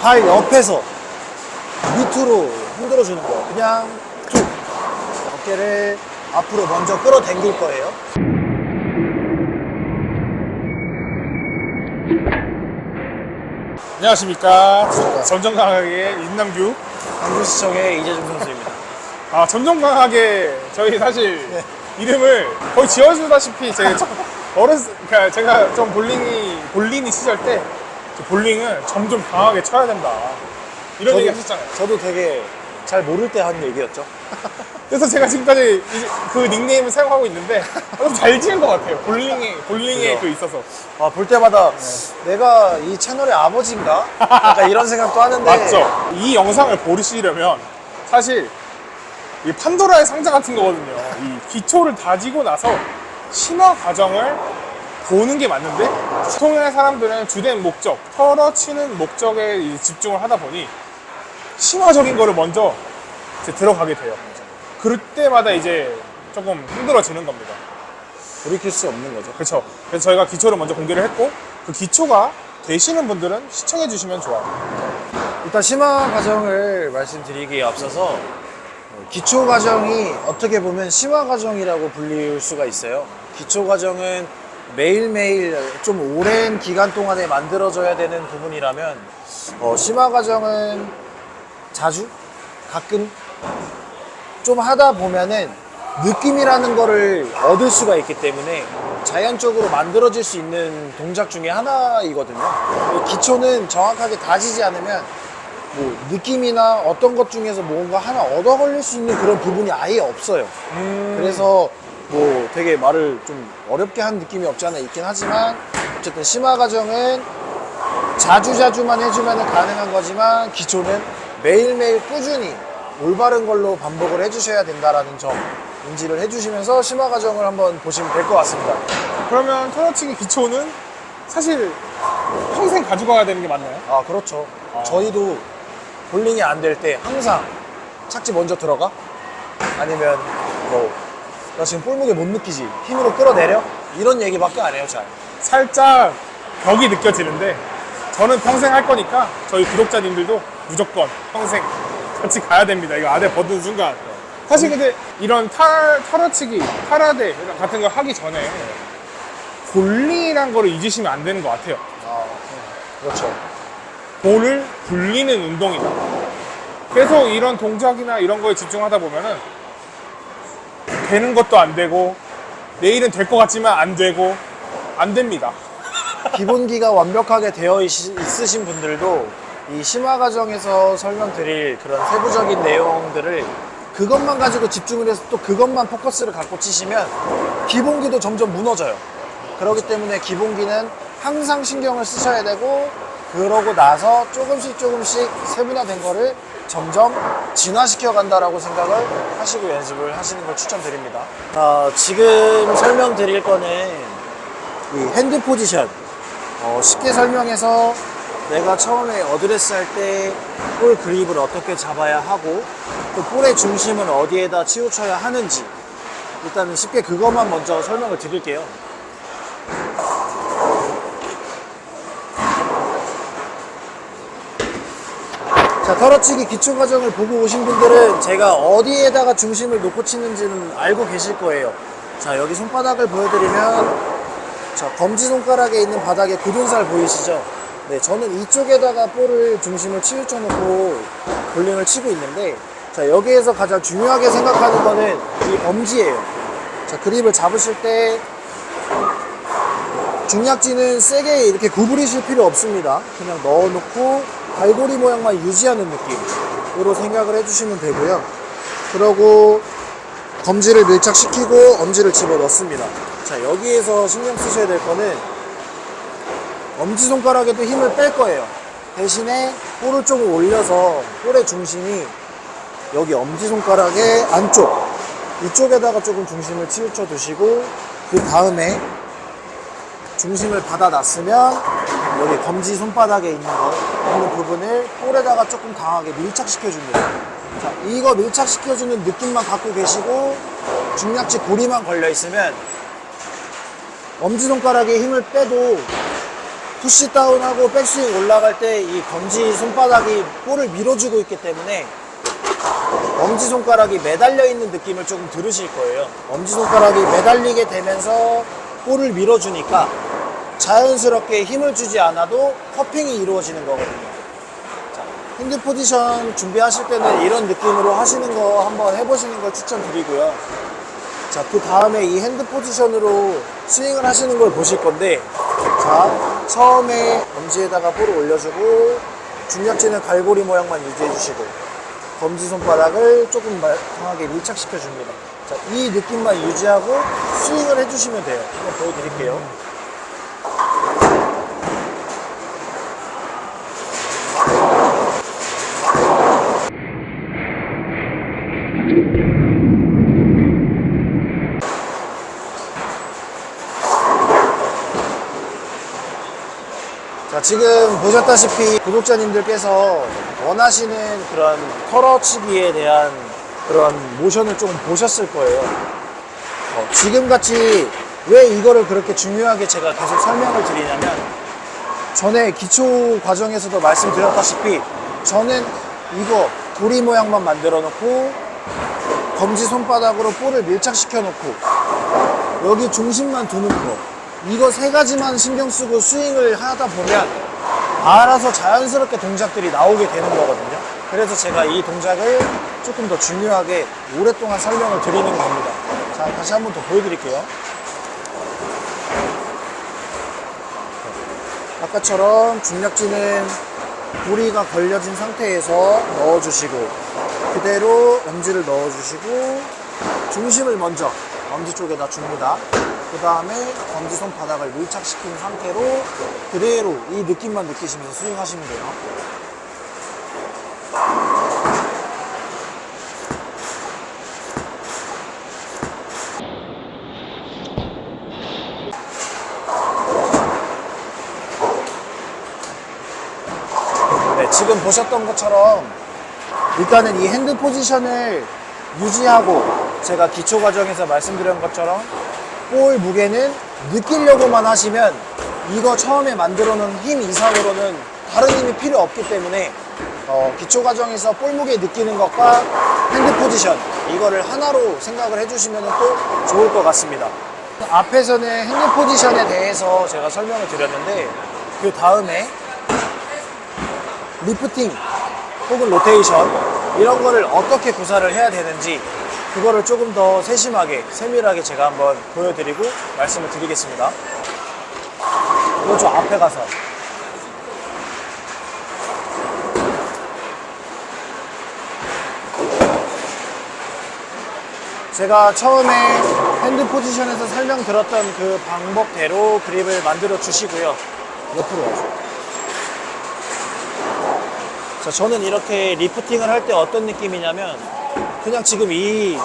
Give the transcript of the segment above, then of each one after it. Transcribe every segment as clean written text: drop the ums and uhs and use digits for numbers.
발 옆에서 밑으로 흔들어 주는 거예요. 그냥 툭. 어깨를 앞으로 먼저 끌어당길 거예요. 안녕하십니까. 전정강하게 인남규. 광주시청의 이재중 선수입니다. 전정강하게 저희 사실 네. 이름을 거의 지어주다시피 그러니까 제가 좀 볼링이 시절 때 볼링을 점점 강하게 쳐야 된다. 이런 얘기 하셨잖아요. 저도 되게 잘 모를 때 한 얘기였죠. 그래서 제가 지금까지 그 닉네임을 사용하고 있는데 좀 잘 지은 것 같아요. 볼링에 그 있어서. 볼 때마다 내가 이 채널의 아버지인가? 약간 이런 생각도 하는데. 맞죠? 이 영상을 보시려면 사실 이 판도라의 상자 같은 거거든요. 이 기초를 다지고 나서 심화 과정을 보는 게 맞는데 보통의 사람들은 주된 목적, 털어치는 목적에 집중을 하다 보니 심화적인 거를 먼저 이제 들어가게 돼요. 그럴 때마다 이제 조금 힘들어지는 겁니다. 돌이킬 수 없는 거죠. 그렇죠. 그래서 저희가 기초를 먼저 공개를 했고 그 기초가 되시는 분들은 시청해 주시면 좋아요. 일단 심화 과정을 말씀드리기에 앞서서 기초 과정이 어떻게 보면 심화 과정이라고 불릴 수가 있어요. 기초 과정은 매일매일 좀 오랜 기간 동안에 만들어져야 되는 부분이라면 심화 과정은 자주 가끔 좀 하다 보면은 느낌이라는 거를 얻을 수가 있기 때문에 자연적으로 만들어질 수 있는 동작 중에 하나이거든요. 기초는 정확하게 다지지 않으면 뭐 느낌이나 어떤 것 중에서 뭔가 하나 얻어 걸릴 수 있는 그런 부분이 아예 없어요. 그래서 뭐 되게 말을 좀 어렵게 한 느낌이 없지 않아 있긴 하지만 어쨌든 심화 과정은 자주자주만 해주면 가능한 거지만 기초는 매일매일 꾸준히 올바른 걸로 반복을 해주셔야 된다라는 점 인지를 해주시면서 심화 과정을 한번 보시면 될 것 같습니다. 그러면 털어치기 기초는 사실 평생 가지고 가야 되는 게 맞나요? 그렇죠. 저희도 볼링이 안 될 때 항상 착지 먼저 들어가? 아니면 뭐 나 지금 볼무게 못 느끼지? 힘으로 끌어내려? 이런 얘기밖에 안 해요, 잘. 살짝 벽이 느껴지는데 저는 평생 할 거니까 저희 구독자님들도 무조건 평생 같이 가야 됩니다. 이거 아대 벗는 순간. 사실 근데 이런 털어치기, 타라데 같은 거 하기 전에 볼링이란 거를 잊으시면 안 되는 것 같아요. 그렇죠. 볼을 굴리는 운동이다. 계속 이런 동작이나 이런 거에 집중하다 보면은 되는 것도 안 되고 내일은 될 것 같지만 안 되고 안 됩니다. 기본기가 완벽하게 되어 있으신 분들도 이 심화 과정에서 설명드릴 그런 세부적인 내용들을 그것만 가지고 집중을 해서 또 그것만 포커스를 갖고 치시면 기본기도 점점 무너져요. 그렇기 때문에 기본기는 항상 신경을 쓰셔야 되고 그러고 나서 조금씩 세분화된 거를 점점 진화시켜 간다라고 생각을 하시고 연습을 하시는 걸 추천드립니다. 지금 설명드릴 거는 이 핸드 포지션 쉽게 설명해서 내가 처음에 어드레스 할 때 볼 그립을 어떻게 잡아야 하고 또 볼의 중심은 어디에다 치우쳐야 하는지 일단은 쉽게 그것만 먼저 설명을 드릴게요. 자, 털어치기 기초 과정을 보고 오신 분들은 제가 어디에다가 중심을 놓고 치는지는 알고 계실 거예요. 자, 여기 손바닥을 보여드리면 자, 검지손가락에 있는 바닥에 굳은 살 보이시죠? 네, 저는 이쪽에다가 볼을 중심을 치우쳐 놓고 볼링을 치고 있는데 자, 여기에서 가장 중요하게 생각하는 거는 이 엄지예요. 자, 그립을 잡으실 때 중약지는 세게 이렇게 구부리실 필요 없습니다. 그냥 넣어놓고 갈고리 모양만 유지하는 느낌으로 생각을 해주시면 되고요. 그러고 검지를 밀착시키고 엄지를 집어넣습니다. 자, 여기에서 신경 쓰셔야 될 거는 엄지손가락에도 힘을 뺄 거예요. 대신에 볼을 조금 올려서 볼의 중심이 여기 엄지손가락의 안쪽 이쪽에다가 조금 중심을 치우쳐 두시고 그 다음에 중심을 받아놨으면 여기 검지 손바닥에 있는 부분을 볼에다가 조금 강하게 밀착시켜 줍니다. 자, 이거 밀착시켜주는 느낌만 갖고 계시고 중약지 고리만 걸려 있으면 엄지손가락에 힘을 빼도 푸시 다운하고 백스윙 올라갈 때 이 검지 손바닥이 볼을 밀어주고 있기 때문에 엄지손가락이 매달려 있는 느낌을 조금 들으실 거예요. 엄지손가락이 매달리게 되면서 볼을 밀어주니까 자연스럽게 힘을 주지 않아도 커핑이 이루어지는 거거든요. 자, 핸드 포지션 준비하실 때는 이런 느낌으로 하시는 거 한번 해보시는 걸 추천드리고요. 자, 그 다음에 이 핸드 포지션으로 스윙을 하시는 걸 보실 건데, 자, 처음에 엄지에다가 볼을 올려주고 중력지는 갈고리 모양만 유지해 주시고 검지 손바닥을 조금 강하게 밀착시켜 줍니다. 자, 이 느낌만 유지하고 스윙을 해주시면 돼요. 한번 보여드릴게요. 자, 지금 보셨다시피 구독자님들께서 원하시는 그런 털어치기에 대한 그런 모션을 조금 보셨을 거예요. 지금같이 왜 이거를 그렇게 중요하게 제가 계속 설명을 드리냐면, 전에 기초 과정에서도 말씀드렸다시피 저는 이거 도리 모양만 만들어 놓고 검지 손바닥으로 볼을 밀착시켜 놓고 여기 중심만 두는 거, 이거 세 가지만 신경 쓰고 스윙을 하다 보면 알아서 자연스럽게 동작들이 나오게 되는 거거든요. 그래서 제가 이 동작을 조금 더 중요하게 오랫동안 설명을 드리는 겁니다. 자, 다시 한번 더 보여드릴게요. 아까처럼 중력지는 고리가 걸려진 상태에서 넣어주시고, 그대로 엄지를 넣어주시고 중심을 먼저 엄지 쪽에다 줍니다. 그 다음에 검지 손바닥을 밀착시킨 상태로 그대로 이 느낌만 느끼시면서 스윙하시면 돼요. 네, 지금 보셨던 것처럼 일단은 이 핸드 포지션을 유지하고, 제가 기초 과정에서 말씀드린 것처럼 볼 무게는 느끼려고만 하시면 이거 처음에 만들어 놓은 힘 이상으로는 다른 힘이 필요 없기 때문에 기초 과정에서 볼 무게 느끼는 것과 핸드 포지션, 이거를 하나로 생각을 해주시면 또 좋을 것 같습니다. 앞에서는 핸드 포지션에 대해서 제가 설명을 드렸는데, 그 다음에 리프팅 혹은 로테이션, 이런 거를 어떻게 구사를 해야 되는지 그거를 조금 더 세심하게, 세밀하게 제가 한번 보여드리고 말씀을 드리겠습니다. 이거 저 앞에 가서. 제가 처음에 핸드 포지션에서 설명드렸던 그 방법대로 그립을 만들어 주시고요. 옆으로 와서. 자, 저는 이렇게 리프팅을 할 때 어떤 느낌이냐면, 그냥 지금 이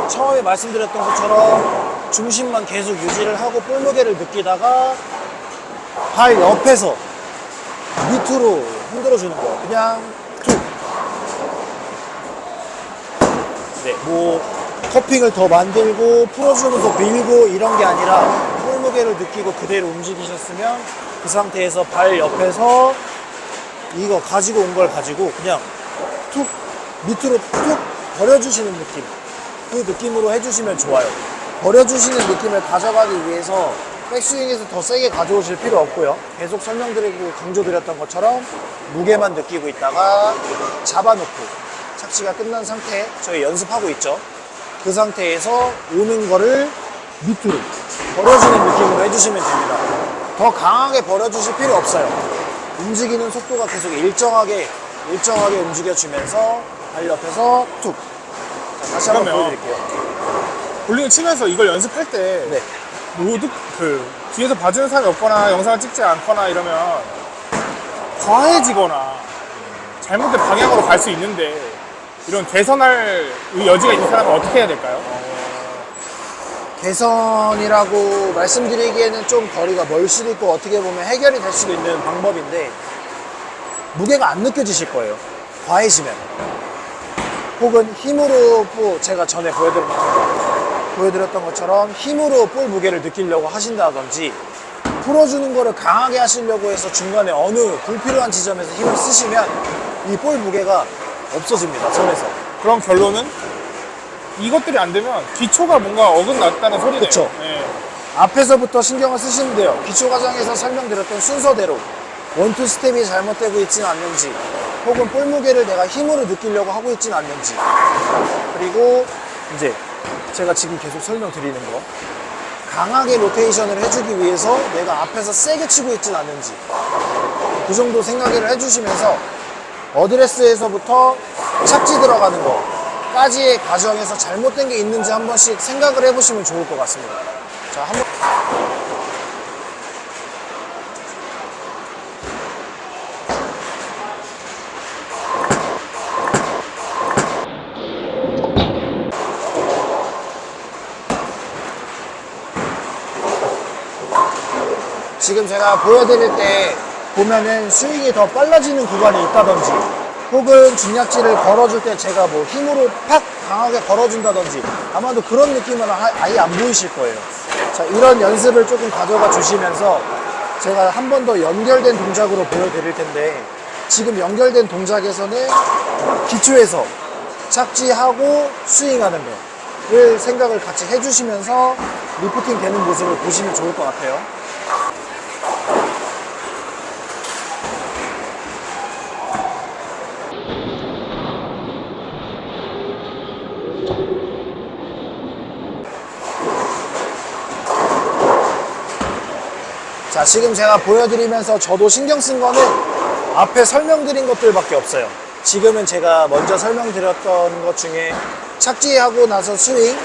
처음에 말씀드렸던 것처럼 중심만 계속 유지를 하고 볼 무게를 느끼다가 발 옆에서 밑으로 흔들어주는 거예요. 그냥 툭. 네, 뭐 커핑을 더 만들고 풀어주면서 밀고 이런 게 아니라 볼 무게를 느끼고 그대로 움직이셨으면 그 상태에서 발 옆에서 이거 가지고 온 걸 가지고 그냥 툭 밑으로 툭 버려주시는 느낌, 그 느낌으로 해주시면 좋아요. 버려주시는 느낌을 가져가기 위해서 백스윙에서 더 세게 가져오실 필요 없고요. 계속 설명드리고 강조드렸던 것처럼 무게만 느끼고 있다가 잡아놓고 착지가 끝난 상태, 저희 연습하고 있죠. 그 상태에서 오는 거를 밑으로 버려주는 느낌으로 해주시면 됩니다. 더 강하게 버려주실 필요 없어요. 움직이는 속도가 계속 일정하게 움직여주면서 발 옆에서 툭. 자, 다시 한번 보여드릴게요. 볼링을 치면서 이걸 연습할 때 네. 모두 뒤에서 봐주는 사람이 없거나 영상을 찍지 않거나 이러면 과해지거나 잘못된 방향으로 갈 수 있는데, 이런 개선할 여지가 있는 사람은 어떻게 해야 될까요? 개선이라고 말씀드리기에는 좀 거리가 멀 수도 있고 어떻게 보면 해결이 될 수도 있는 방법인데, 무게가 안 느껴지실 거예요. 과해지면. 혹은 힘으로 제가 전에 보여드렸던 것처럼 힘으로 볼 무게를 느끼려고 하신다든지, 풀어주는 거를 강하게 하시려고 해서 중간에 어느 불필요한 지점에서 힘을 쓰시면 이 볼 무게가 없어집니다, 손에서. 그럼 결론은 이것들이 안 되면 기초가 뭔가 어긋났다는 소리네요. 그쵸. 네. 앞에서부터 신경을 쓰시면 돼요. 기초 과정에서 설명드렸던 순서대로 원투 스텝이 잘못되고 있지는 않는지, 혹은 볼 무게를 내가 힘으로 느끼려고 하고 있지는 않는지, 그리고 이제 제가 지금 계속 설명드리는 거, 강하게 로테이션을 해주기 위해서 내가 앞에서 세게 치고 있지는 않는지, 그 정도 생각을 해주시면서 어드레스에서부터 착지 들어가는 거까지의 과정에서 잘못된 게 있는지 한 번씩 생각을 해보시면 좋을 것 같습니다. 자, 한번. 지금 제가 보여드릴 때 보면은 스윙이 더 빨라지는 구간이 있다든지, 혹은 중약지를 걸어줄 때 제가 뭐 힘으로 팍 강하게 걸어준다든지, 아마도 그런 느낌은 아예 안 보이실 거예요. 자, 이런 연습을 조금 가져가 주시면서 제가 한 번 더 연결된 동작으로 보여드릴 텐데, 지금 연결된 동작에서는 기초에서 착지하고 스윙하는 거를 생각을 같이 해주시면서 리프팅 되는 모습을 보시면 좋을 것 같아요. 자, 지금 제가 보여드리면서 저도 신경 쓴 거는 앞에 설명드린 것들밖에 없어요. 지금은 제가 먼저 설명드렸던 것 중에 착지하고 나서 스윙,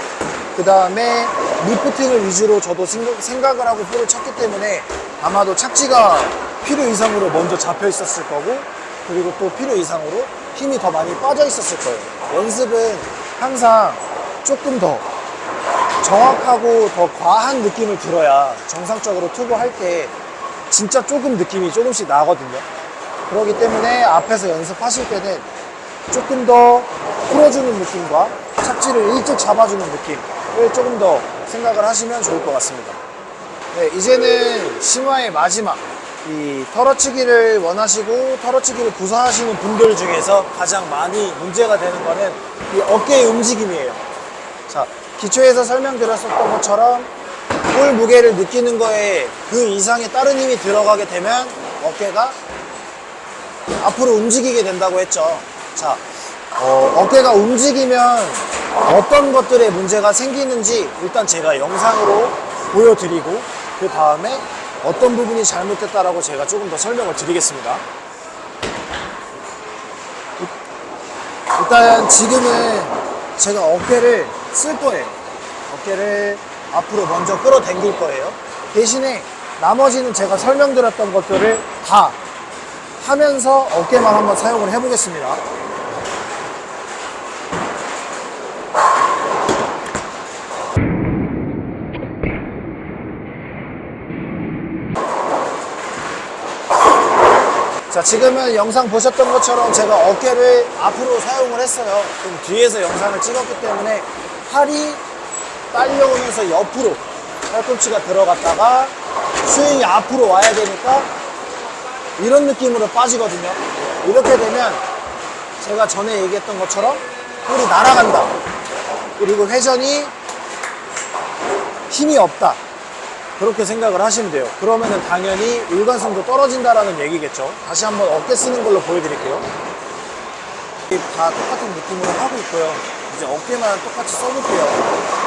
그 다음에 리프팅을 위주로 저도 생각을 하고 볼을 쳤기 때문에 아마도 착지가 필요 이상으로 먼저 잡혀 있었을 거고, 그리고 또 필요 이상으로 힘이 더 많이 빠져 있었을 거예요. 연습은 항상 조금 더 정확하고 더 과한 느낌을 들어야 정상적으로 투구할 때 진짜 조금 느낌이 조금씩 나거든요. 그렇기 때문에 앞에서 연습하실 때는 조금 더 풀어주는 느낌과 착지를 일찍 잡아주는 느낌을 조금 더 생각을 하시면 좋을 것 같습니다. 네, 이제는 심화의 마지막, 이 털어치기를 원하시고 털어치기를 구사하시는 분들 중에서 가장 많이 문제가 되는 거는 이 어깨의 움직임이에요. 자, 기초에서 설명드렸었던 것처럼 볼 무게를 느끼는 거에 그 이상의 다른 힘이 들어가게 되면 어깨가 앞으로 움직이게 된다고 했죠. 자, 어깨가 움직이면 어떤 것들에 문제가 생기는지 일단 제가 영상으로 보여드리고, 그 다음에 어떤 부분이 잘못됐다라고 제가 조금 더 설명을 드리겠습니다. 일단 지금은 제가 어깨를 쓸 거예요. 어깨를 앞으로 먼저 끌어당길 거예요. 대신에 나머지는 제가 설명드렸던 것들을 다 하면서 어깨만 한번 사용을 해보겠습니다. 자, 지금은 영상 보셨던 것처럼 제가 어깨를 앞으로 사용을 했어요. 좀 뒤에서 영상을 찍었기 때문에 팔이 딸려오면서 옆으로 팔꿈치가 들어갔다가 스윙이 앞으로 와야 되니까 이런 느낌으로 빠지거든요. 이렇게 되면 제가 전에 얘기했던 것처럼 볼이 날아간다, 그리고 회전이 힘이 없다, 그렇게 생각을 하시면 돼요. 그러면은 당연히 일관성도 떨어진다라는 얘기겠죠. 다시 한번 어깨 쓰는 걸로 보여드릴게요. 다 똑같은 느낌으로 하고 있고요. 이제 어깨만 똑같이 써볼게요.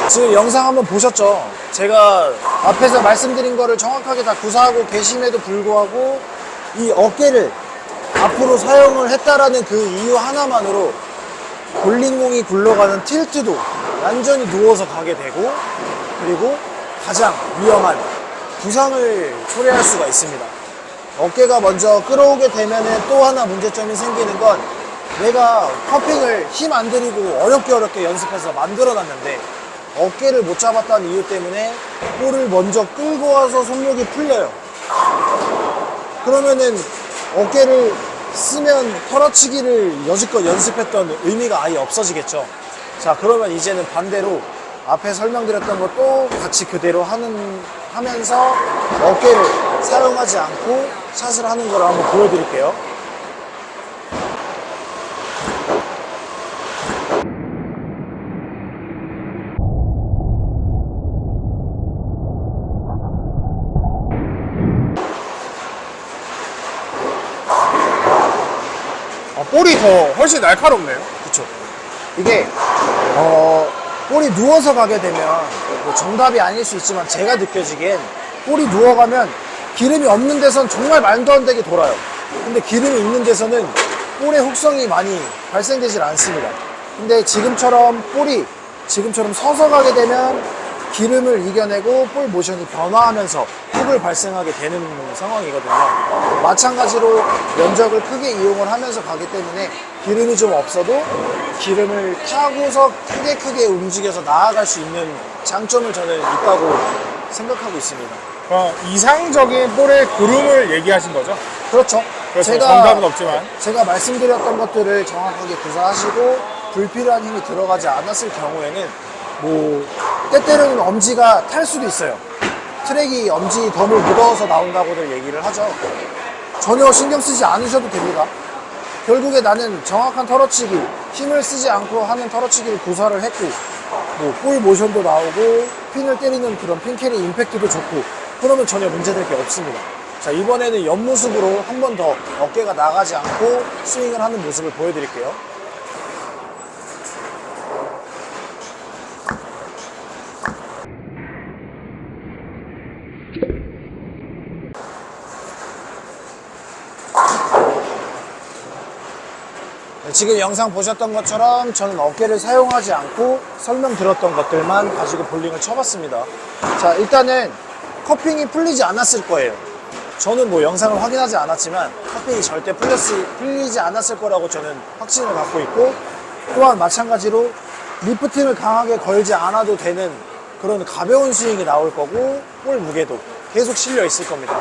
지금 영상 한번 보셨죠? 제가 앞에서 말씀드린 거를 정확하게 다 구사하고 계심에도 불구하고 이 어깨를 앞으로 사용을 했다라는 그 이유 하나만으로 볼링공이 굴러가는 틸트도 완전히 누워서 가게 되고, 그리고 가장 위험한 부상을 초래할 수가 있습니다. 어깨가 먼저 끌어오게 되면은 또 하나 문제점이 생기는 건 내가 커핑을 힘 안 들이고 어렵게 연습해서 만들어 놨는데 어깨를 못 잡았다는 이유 때문에 볼을 먼저 끌고 와서 손목이 풀려요. 그러면은 어깨를 쓰면 털어치기를 여지껏 연습했던 의미가 아예 없어지겠죠. 자, 그러면 이제는 반대로 앞에 설명드렸던 것도 같이 그대로 하면서 어깨를 사용하지 않고 샷을 하는 걸 한번 보여드릴게요. 볼이 더 훨씬 날카롭네요. 그쵸. 이게 볼이 누워서 가게 되면 뭐 정답이 아닐 수 있지만 제가 느껴지기엔 볼이 누워가면 기름이 없는 데선 정말 말도 안 되게 돌아요. 근데 기름이 있는 데서는 볼의 혹성이 많이 발생되질 않습니다. 근데 지금처럼 볼이 지금처럼 서서 가게 되면 기름을 이겨내고 볼 모션이 변화하면서 훅을 발생하게 되는 상황이거든요. 마찬가지로 면적을 크게 이용을 하면서 가기 때문에 기름이 좀 없어도 기름을 타고서 크게 움직여서 나아갈 수 있는 장점을 저는 있다고 생각하고 있습니다. 이상적인 볼의 구름을 얘기하신 거죠? 그렇죠. 그렇죠. 정답은 없지만. 제가 말씀드렸던 것들을 정확하게 구사하시고 불필요한 힘이 들어가지 않았을 경우에는 뭐 때때로는 엄지가 탈 수도 있어요. 트랙이 엄지 덤을 묻어서 나온다고들 얘기를 하죠. 전혀 신경 쓰지 않으셔도 됩니다. 결국에 나는 정확한 털어치기, 힘을 쓰지 않고 하는 털어치기를 구사를 했고 뭐 볼 모션도 나오고 핀을 때리는 그런 핀 캐리 임팩트도 좋고 그러면 전혀 문제될 게 없습니다. 자, 이번에는 옆모습으로 한 번 더 어깨가 나가지 않고 스윙을 하는 모습을 보여드릴게요. 지금 영상 보셨던 것처럼 저는 어깨를 사용하지 않고 설명드렸던 것들만 가지고 볼링을 쳐봤습니다. 자, 일단은 커핑이 풀리지 않았을 거예요. 저는 뭐 영상을 확인하지 않았지만 커핑이 절대 풀리지 않았을 거라고 저는 확신을 갖고 있고, 또한 마찬가지로 리프팅을 강하게 걸지 않아도 되는 그런 가벼운 스윙이 나올 거고 볼 무게도 계속 실려 있을 겁니다.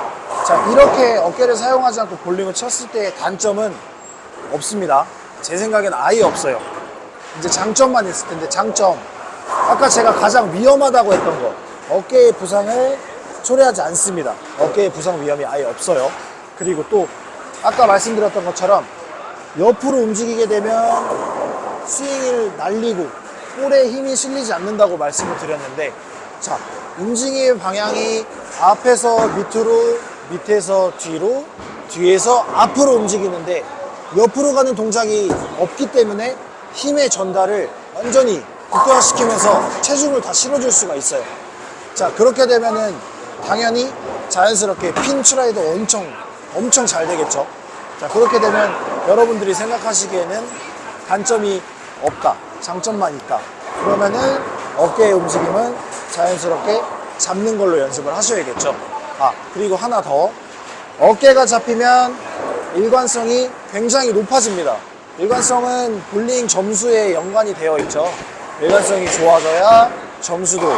자, 이렇게 어깨를 사용하지 않고 볼링을 쳤을 때의 단점은 없습니다. 제 생각엔 아예 없어요. 이제 장점만 있을 텐데, 장점, 아까 제가 가장 위험하다고 했던 거, 어깨의 부상을 초래하지 않습니다. 어깨의 부상 위험이 아예 없어요. 그리고 또 아까 말씀드렸던 것처럼 옆으로 움직이게 되면 스윙을 날리고 볼에 힘이 실리지 않는다고 말씀을 드렸는데, 자, 움직임의 방향이 앞에서 밑으로, 밑에서 뒤로, 뒤에서 앞으로 움직이는데 옆으로 가는 동작이 없기 때문에 힘의 전달을 완전히 극대화시키면서 체중을 다 실어줄 수가 있어요. 자, 그렇게 되면은 당연히 자연스럽게 핀 추라이도 엄청 잘 되겠죠. 자, 그렇게 되면 여러분들이 생각하시기에는 단점이 없다, 장점만 있다, 그러면은 어깨의 움직임은 자연스럽게 잡는 걸로 연습을 하셔야겠죠. 아, 그리고 하나 더, 어깨가 잡히면 일관성이 굉장히 높아집니다. 일관성은 볼링 점수에 연관이 되어 있죠. 일관성이 좋아져야 점수도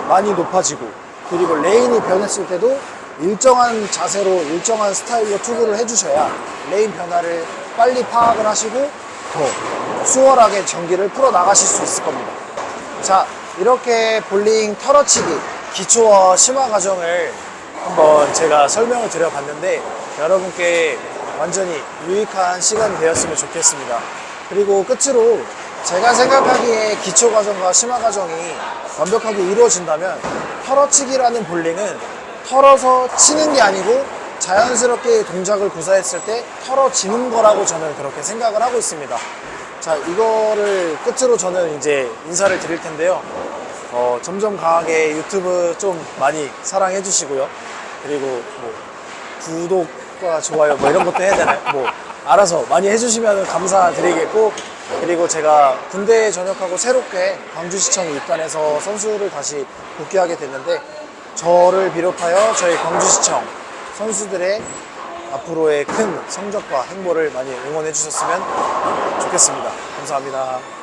많이 높아지고, 그리고 레인이 변했을 때도 일정한 자세로 일정한 스타일로 투구를 해주셔야 레인 변화를 빨리 파악을 하시고 더 수월하게 경기를 풀어나가실 수 있을 겁니다. 자, 이렇게 볼링 털어치기 기초와 심화 과정을 한번 제가 설명을 드려봤는데 여러분께 완전히 유익한 시간이 되었으면 좋겠습니다. 그리고 끝으로 제가 생각하기에 기초 과정과 심화 과정이 완벽하게 이루어진다면 털어치기라는 볼링은 털어서 치는 게 아니고 자연스럽게 동작을 구사했을 때 털어지는 거라고 저는 그렇게 생각을 하고 있습니다. 자, 이거를 끝으로 저는 이제 인사를 드릴 텐데요. 점점 강하게 유튜브 좀 많이 사랑해 주시고요. 그리고 뭐 구독과 좋아요 뭐 이런 것도 해야 되나요? 뭐 알아서 많이 해주시면 감사드리겠고, 그리고 제가 군대에 전역하고 새롭게 광주시청에 입단해서 선수를 다시 복귀하게 됐는데 저를 비롯하여 저희 광주시청 선수들의 앞으로의 큰 성적과 행보를 많이 응원해 주셨으면 좋겠습니다. 감사합니다.